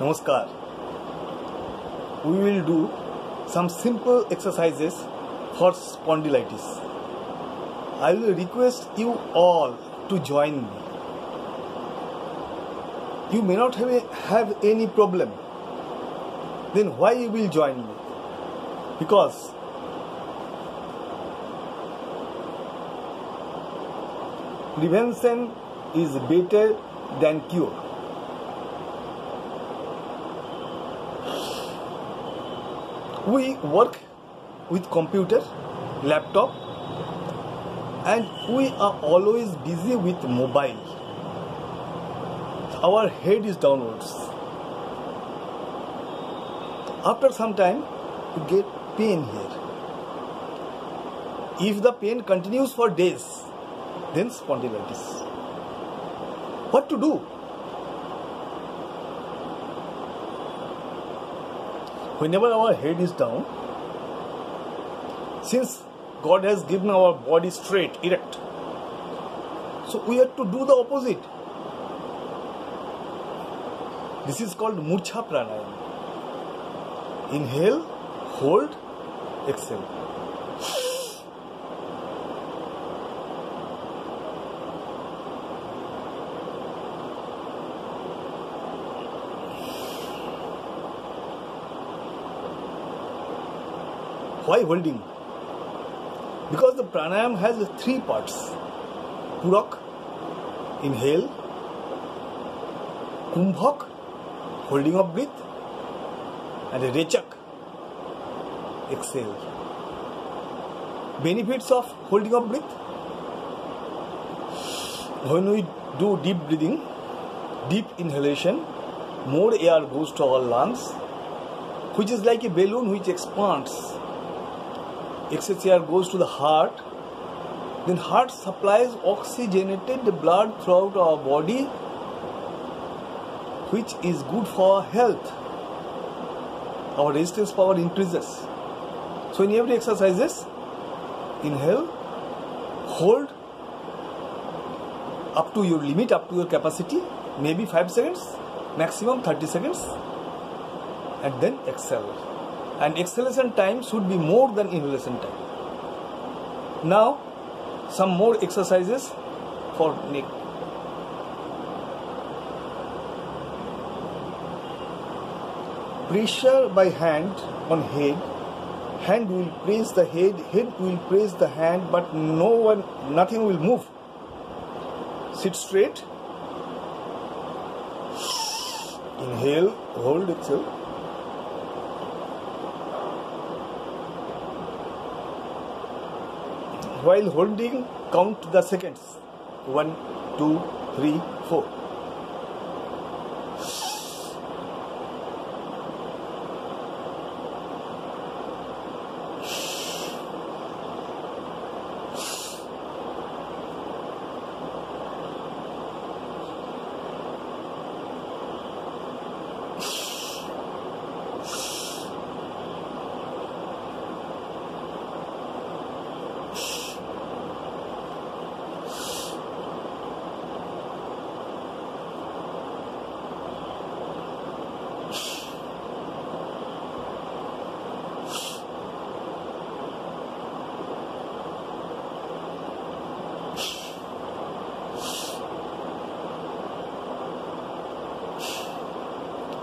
Namaskar. We will do some simple exercises for spondylitis. I will request you all to join me. You may not have any problem. Then why you will join me? Because prevention is better than cure. We work with computer, laptop, and we are always busy with mobile. Our head is downwards. After some time, you get pain here. If the pain continues for days, then spondylitis. What to do? Whenever our head is down, since God has given our body straight, erect, so we have to do the opposite. This is called Murcha Pranayama. Inhale, hold, exhale. Why holding? Because the pranayama has three parts. Purak, inhale, kumbhak, holding of breath, and rechak, exhale. Benefits of holding of breath. When we do deep breathing, deep inhalation, more air goes to our lungs, which is like a balloon which expands. Excess air goes to the heart. Then heart supplies oxygenated blood throughout our body, which is good for our health. Our resistance power increases. So in every exercises, inhale, hold up to your limit, up to your capacity, maybe 5 seconds, maximum 30 seconds, and then exhale. And exhalation time should be more than inhalation time. Now, some more exercises for neck. Pressure by hand on head. Hand will press the head, head will press the hand, but nothing will move. Sit straight. Inhale, hold, exhale. While holding, count the seconds. 1, 2, 3, 4.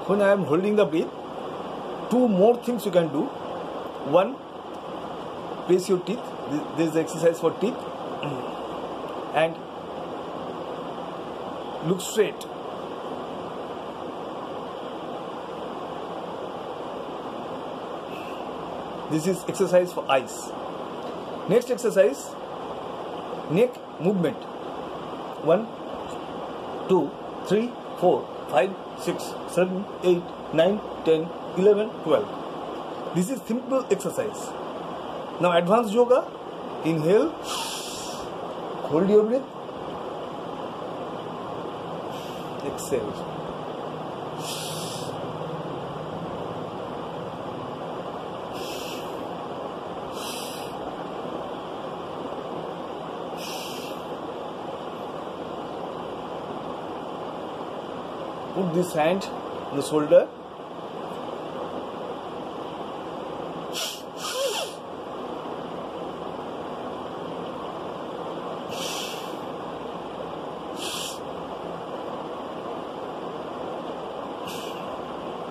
When I am holding the breath, two more things you can do. One, press your teeth. This is the exercise for teeth. And look straight. This is exercise for eyes. Next exercise, neck movement. 1, 2, 3, 4, 5, 6, 7, 8, 9, 10, 11, 12. This is simple exercise. Now advanced yoga. Inhale, hold your breath, exhale. Put this hand the shoulder.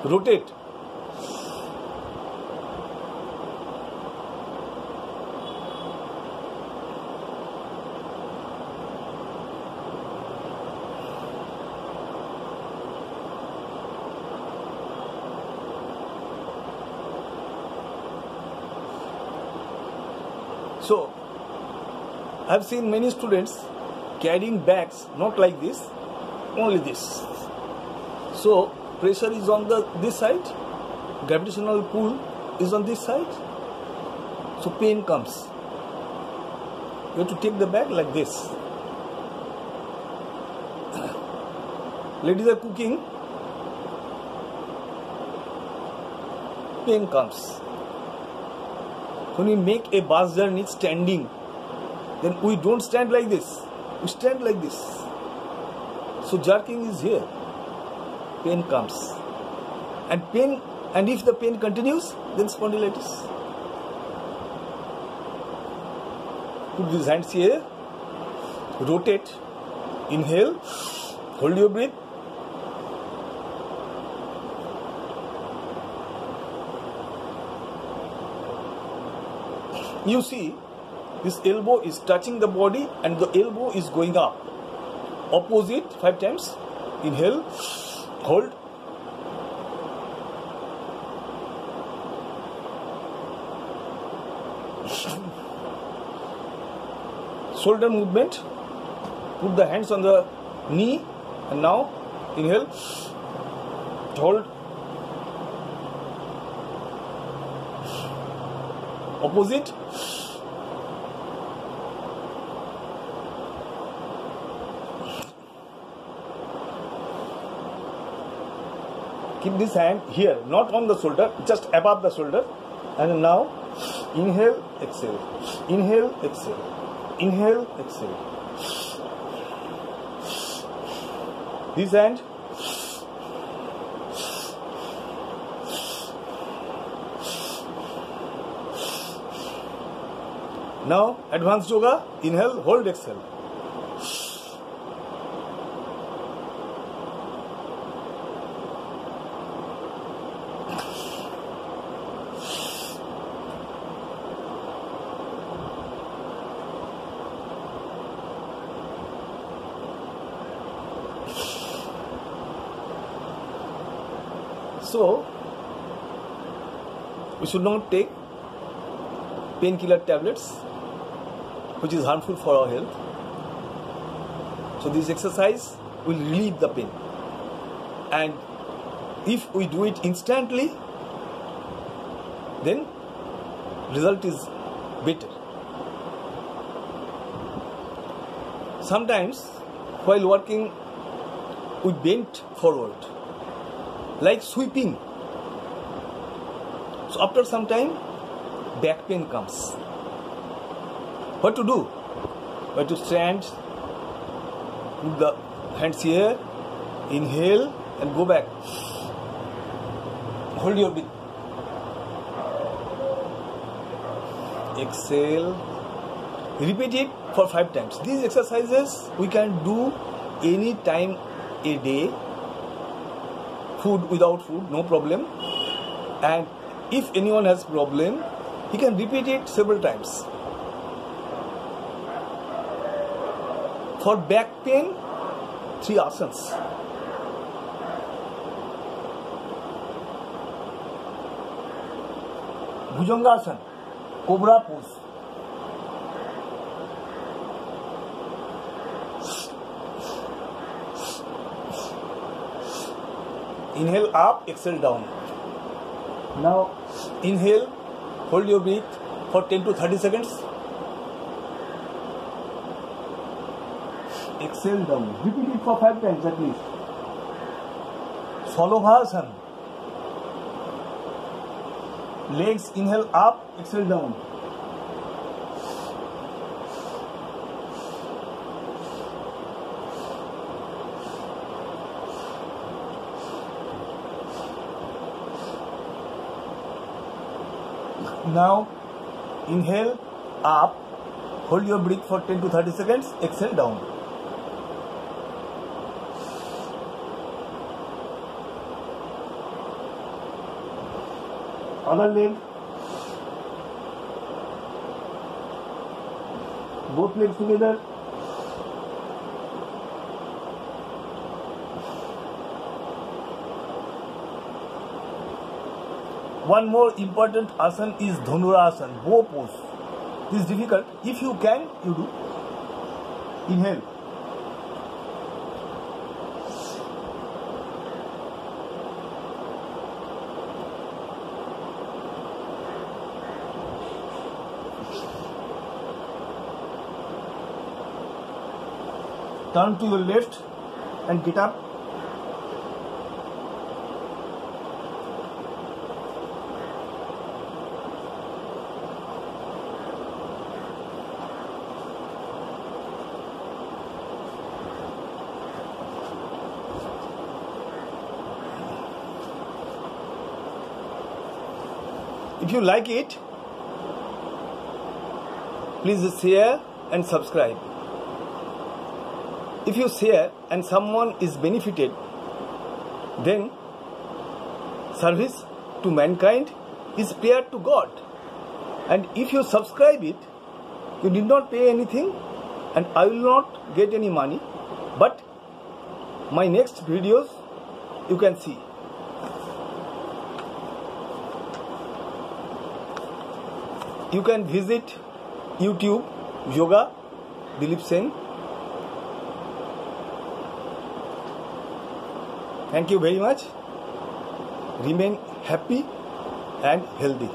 Rotate. So, I have seen many students carrying bags not like this, only this. So, pressure is on this side, gravitational pull is on this side, so pain comes. You have to take the bag like this. Ladies are cooking, pain comes. When we make a bus journey standing, then we don't stand like this, we stand like this. So jerking is here. Pain comes, and if the pain continues, then spondylitis. Put these hands here, rotate, inhale, hold your breath. You see, this elbow is touching the body and the elbow is going up. Opposite 5 times. Inhale, hold. Shoulder movement. Put the hands on the knee and now inhale, hold. Opposite. Keep this hand here, not on the shoulder, just above the shoulder. And now inhale, exhale, inhale, exhale, inhale, exhale. This hand. Now advanced yoga, inhale, hold, exhale. So, we should not take painkiller tablets, which is harmful for our health. So this exercise will relieve the pain, and if we do it instantly, then result is better. Sometimes while working we bend forward like sweeping, so after some time back pain comes. What to do? We have to stand, put the hands here, inhale and go back. Hold your breath. Exhale. Repeat it for 5 times. These exercises we can do any time a day. Food, without food, no problem. And if anyone has problem, he can repeat it several times. For back pain, 3 asanas. Bhujangasana, cobra pose. Inhale up, exhale down. Now inhale, hold your breath for 10 to 30 seconds. Exhale down. Repeat it for 5 times at least. Salovasana. Legs, inhale up, exhale down. Now inhale up, hold your breath for 10 to 30 seconds, exhale down. Other leg, both legs together. One more important asana is Dhanurasana, bow pose. This is difficult. If you can, you do. Inhale. Turn to your left and get up. If you like it, please share and subscribe. If you share and someone is benefited, then service to mankind is prayer to God. And if you subscribe it, you did not pay anything and I will not get any money. But my next videos you can see. You can visit YouTube Yoga Dilip Sen. Thank you very much. Remain happy and healthy.